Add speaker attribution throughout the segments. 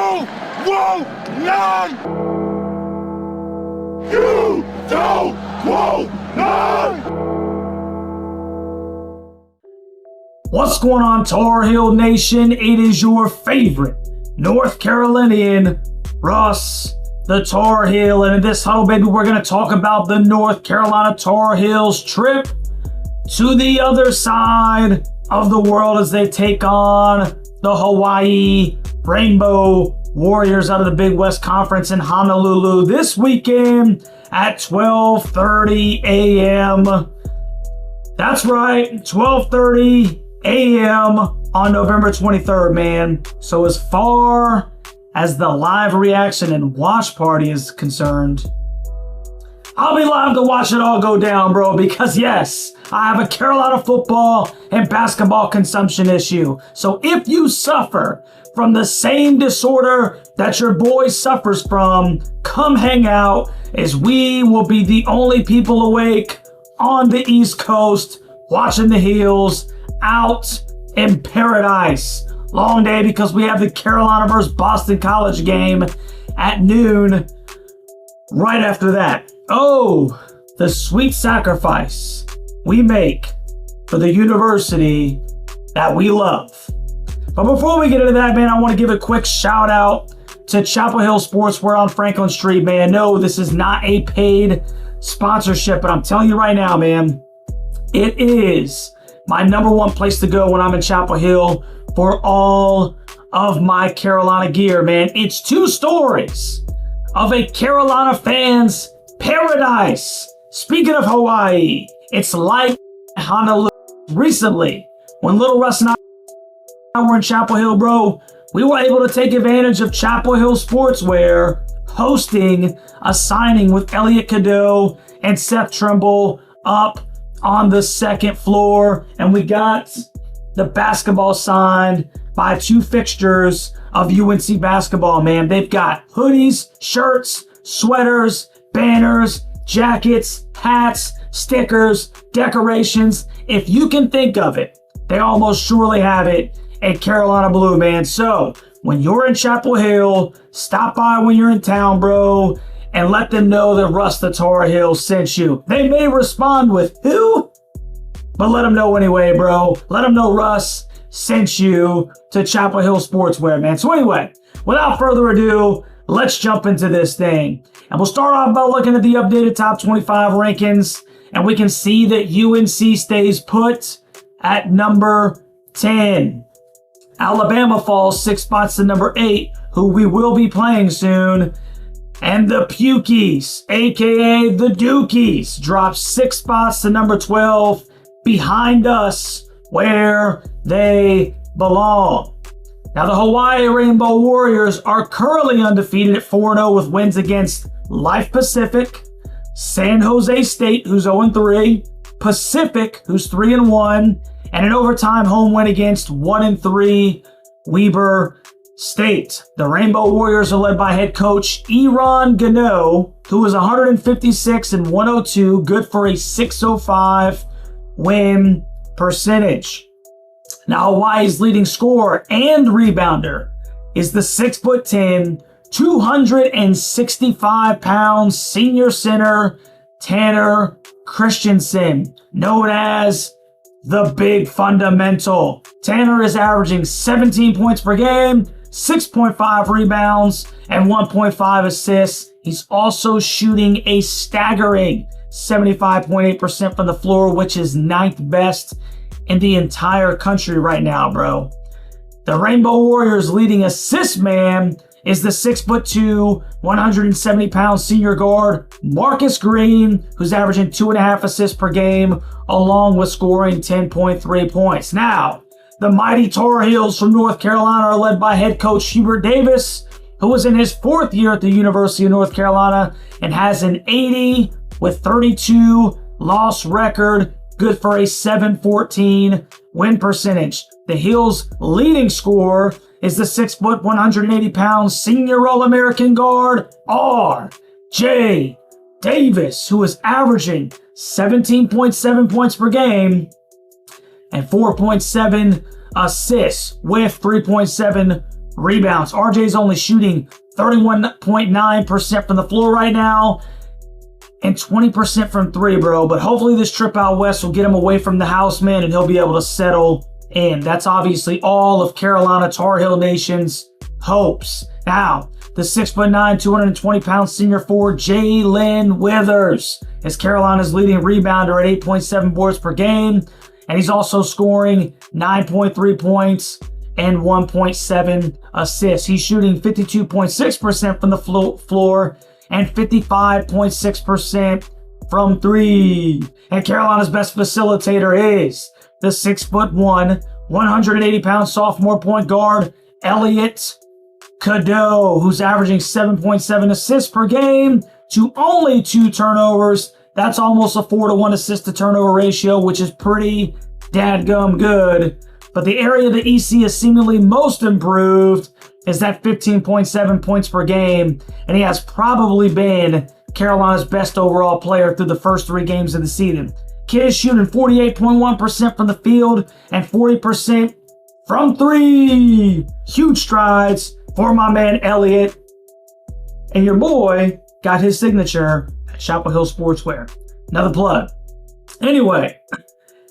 Speaker 1: won't none! You don't want none!
Speaker 2: What's going on, Tar Heel Nation? It is your favorite North Carolinian, Russ, the Tar Heel. And in this huddle, baby, we're going to talk about the North Carolina Tar Heels trip to the other side of the world as they take on the Hawaii Rainbow Warriors out of the Big West Conference in Honolulu this weekend at 12:30 a.m. That's right, 12:30 a.m. on November 23rd, man. So as far as the live reaction and watch party is concerned, I'll be live to watch it all go down, bro, because yes, I have a Carolina football and basketball consumption issue. So if you suffer from the same disorder that your boy suffers from, come hang out, as we will be the only people awake on the East Coast watching the Heels out in paradise. Long day because we have the Carolina versus Boston College game at noon right after that. Oh, the sweet sacrifice we make for the university that we love. But before we get into that, man, I want to give a quick shout out to Chapel Hill Sportswear on Franklin Street, man. No, this is not a paid sponsorship, but I'm telling you right now, man, it is my number one place to go when I'm in Chapel Hill for all of my Carolina gear, man. It's two stories of a Carolina fan's paradise. Speaking of Hawaii, it's like Honolulu. Recently, when Little Russ and I were in Chapel Hill, bro, we were able to take advantage of Chapel Hill Sportswear hosting a signing with Elliot Cadeau and Seth Trimble up on the second floor, and we got the basketball signed by two fixtures of UNC basketball, man. They've got hoodies, shirts, sweaters, banners, jackets, hats, stickers, decorations. If you can think of it, they almost surely have it at Carolina Blue, man. So when you're in Chapel Hill, stop by when you're in town, bro, and let them know that Russ the Tar Heel sent you. They may respond with, who? But let them know anyway, bro. Let them know Russ sent you to Chapel Hill Sportswear, man. So anyway, without further ado, let's jump into this thing. And we'll start off by looking at the updated top 25 rankings. And we can see that UNC stays put at number 10. Alabama falls 6 spots to number 8, who we will be playing soon. And the Pukies, aka the Dukies, drop 6 spots to number 12, behind us where they belong. Now the Hawaii Rainbow Warriors are currently undefeated at 4-0 with wins against Life Pacific, San Jose State, who's 0-3, Pacific, who's 3-1, and an overtime home win against 1-3 Weber State. The Rainbow Warriors are led by head coach Eron Gano, who is 156 and 102, good for a 605 win percentage. Now Hawaii's leading scorer and rebounder is the 6'10", 265-pound senior center Tanner Christensen, known as the Big Fundamental. Tanner is averaging 17 points per game, 6.5 rebounds, and 1.5 assists. He's also shooting a staggering 75.8% from the floor, which is 9th best in the entire country right now, bro. The Rainbow Warriors leading assist man is the 6'2", 170-pound senior guard Marcus Green, who's averaging 2.5 assists per game, along with scoring 10.3 points. Now, the mighty Tar Heels from North Carolina are led by head coach Hubert Davis, who is in his 4th year at the University of North Carolina and has an 80 with 32 loss record, good for a 714 win percentage. The Heels' leading scorer is the 6', 180-pound senior All-American guard R.J. Davis, who is averaging 17.7 points per game and 4.7 assists with 3.7 rebounds. RJ's only shooting 31.9% from the floor right now and 20% from three, bro. But hopefully this trip out west will get him away from the house, man, and he'll be able to settle in. That's obviously all of Carolina Tar Heel Nation's hopes. Now, the 6'9", 220-pound senior forward, Jalen Withers, is Carolina's leading rebounder at 8.7 boards per game. And he's also scoring 9.3 points and 1.7 assists. He's shooting 52.6% from the floor and 55.6% from three. And Carolina's best facilitator is the 6'1", 180-pound sophomore point guard, Elliot Cadeau, who's averaging 7.7 assists per game to only 2 turnovers. That's almost a 4-to-1 assist to turnover ratio, which is pretty dadgum good. But the area the EC is seemingly most improved is that 15.7 points per game, and he has probably been Carolina's best overall player through the first 3 games of the season. Kid is shooting 48.1% from the field and 40% from three. Huge strides for my man Elliot. And your boy got his signature at Chapel Hill Sportswear. Another plug. Anyway,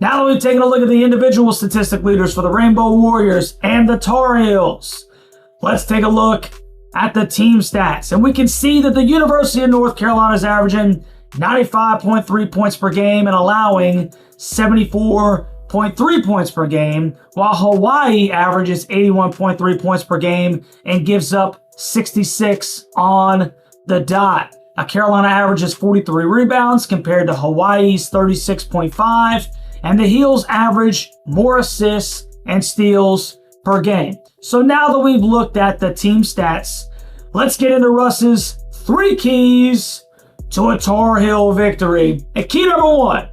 Speaker 2: now that we've taken a look at the individual statistic leaders for the Rainbow Warriors and the Tar Heels, let's take a look at the team stats. And we can see that the University of North Carolina is averaging 95.3 points per game and allowing 74.3 points per game, while Hawaii averages 81.3 points per game and gives up 66 on the dot. Now, Carolina averages 43 rebounds compared to Hawaii's 36.5, and the Heels average more assists and steals per game. So now that we've looked at the team stats, let's get into Russ's 3 keys to a Tar Heel victory. And key number 1,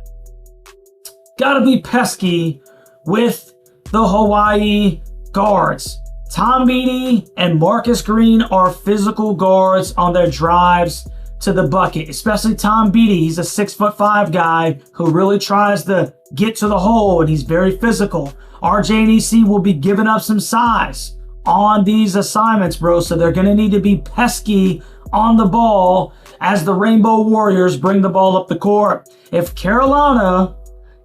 Speaker 2: gotta be pesky with the Hawaii guards. Tom Beatty and Marcus Green are physical guards on their drives to the bucket, especially Tom Beatty. He's a 6'5" guy who really tries to get to the hole, and he's very physical. RJ and EC will be giving up some size on these assignments, bro, so they're going to need to be pesky on the ball as the Rainbow Warriors bring the ball up the court. If Carolina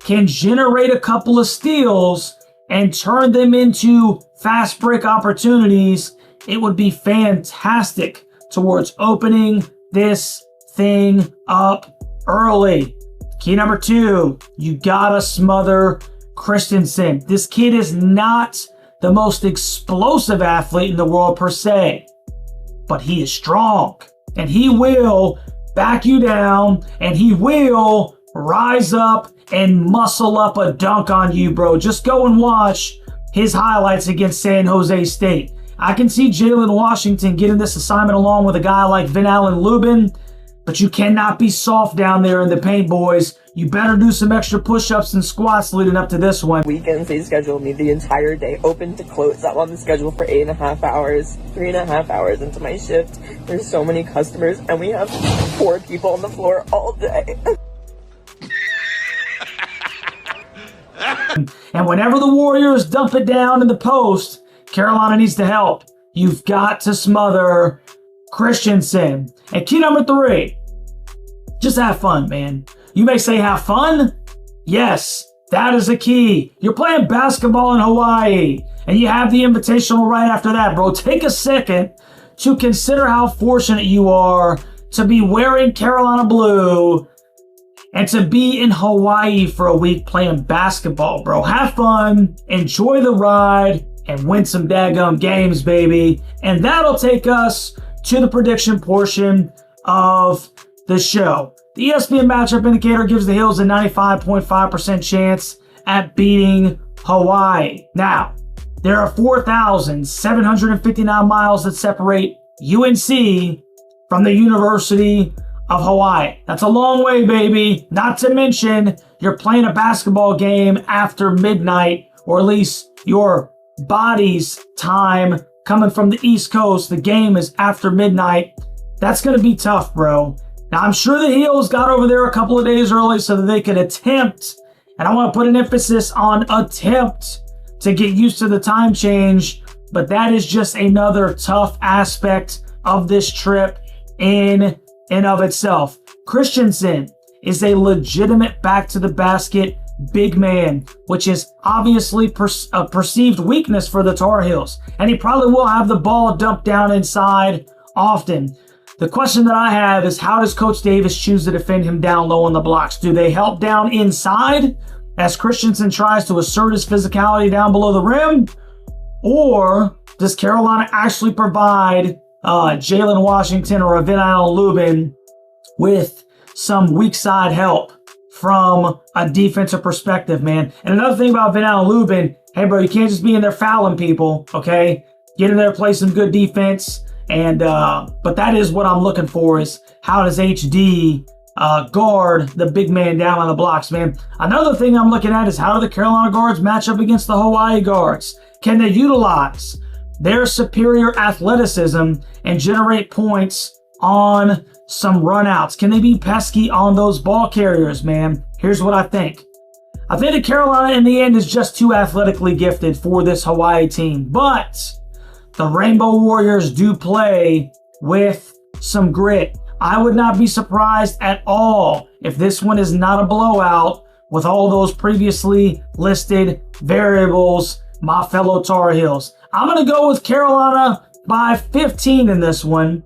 Speaker 2: can generate a couple of steals and turn them into fast break opportunities, it would be fantastic towards opening this thing up early. Key number 2, you gotta smother Christensen. This kid is not the most explosive athlete in the world per se, but he is strong, and he will back you down, and he will rise up and muscle up a dunk on you, bro. Just go and watch his highlights against San Jose State. I can see Jalen Washington getting this assignment along with a guy like Vin Allen Lubin, but you cannot be soft down there in the paint, boys. You better do some extra push-ups and squats leading up to this one.
Speaker 3: Weekends, they schedule me the entire day, open to close. I'm on the schedule for 8.5 hours, 3.5 hours into my shift. There's so many customers, and we have 4 people on the floor all day.
Speaker 2: And whenever the Warriors dump it down in the post, Carolina needs to help. You've got to smother Christensen. And key number 3, just have fun, man. You may say have fun? Yes, that is a key. You're playing basketball in Hawaii, and you have the Invitational right after that, bro. Take a second to consider how fortunate you are to be wearing Carolina blue and to be in Hawaii for a week playing basketball, bro. Have fun, enjoy the ride, and win some daggum games, baby. And that'll take us to the prediction portion of the show. The ESPN matchup indicator gives the Heels a 95.5% chance at beating Hawaii. Now, there are 4,759 miles that separate UNC from the University of Hawaii. That's a long way, baby. Not to mention, you're playing a basketball game after midnight, or at least your body's time coming from the East Coast. The game is after midnight. That's going to be tough, bro. Now, I'm sure the Heels got over there a couple of days early so that they could attempt, and I want to put an emphasis on attempt, to get used to the time change but that is just another tough aspect of this trip in and of itself. Christensen is a legitimate back to the basket big man, which is obviously a perceived weakness for the Tar Heels. And he probably will have the ball dumped down inside often. The question that I have is, how does Coach Davis choose to defend him down low on the blocks? Do they help down inside as Christensen tries to assert his physicality down below the rim? Or does Carolina actually provide Jalen Washington or Invitational Lubin with some weak side help from a defensive perspective, man? And another thing about Invitational Lubin, hey, bro, you can't just be in there fouling people, okay? Get in there, play some good defense. And but that is what I'm looking for, is how does HD guard the big man down on the blocks, man? Another thing I'm looking at is, how do the Carolina guards match up against the Hawaii guards? Can they utilize their superior athleticism and generate points on some runouts? Can they be pesky on those ball carriers, man? Here's what I think. I think that Carolina in the end is just too athletically gifted for this Hawaii team, but the Rainbow Warriors do play with some grit. I would not be surprised at all if this one is not a blowout with all those previously listed variables, my fellow Tar Heels. I'm going to go with Carolina by 15 in this one.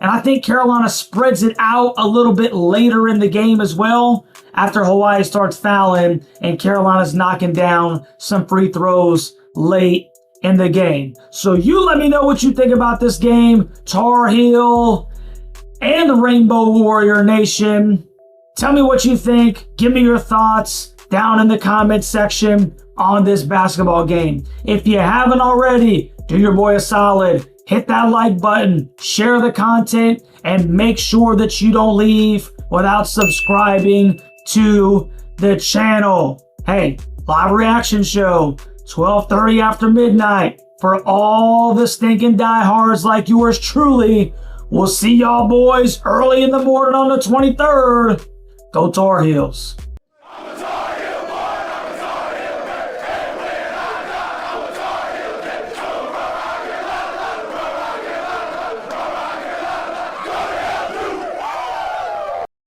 Speaker 2: And I think Carolina spreads it out a little bit later in the game as well, after Hawaii starts fouling and Carolina's knocking down some free throws late in the game. So you let me know what you think about this game, Tar Heel and the Rainbow Warrior Nation. Tell me what you think. Give me your thoughts down in the comment section on this basketball game. If you haven't already, do your boy a solid. Hit that like button, share the content, and make sure that you don't leave without subscribing to the channel. Hey, live reaction show, 12:30 after midnight, for all the stinking diehards like yours truly. We'll see y'all boys early in the morning on the 23rd. Go Tar Heels.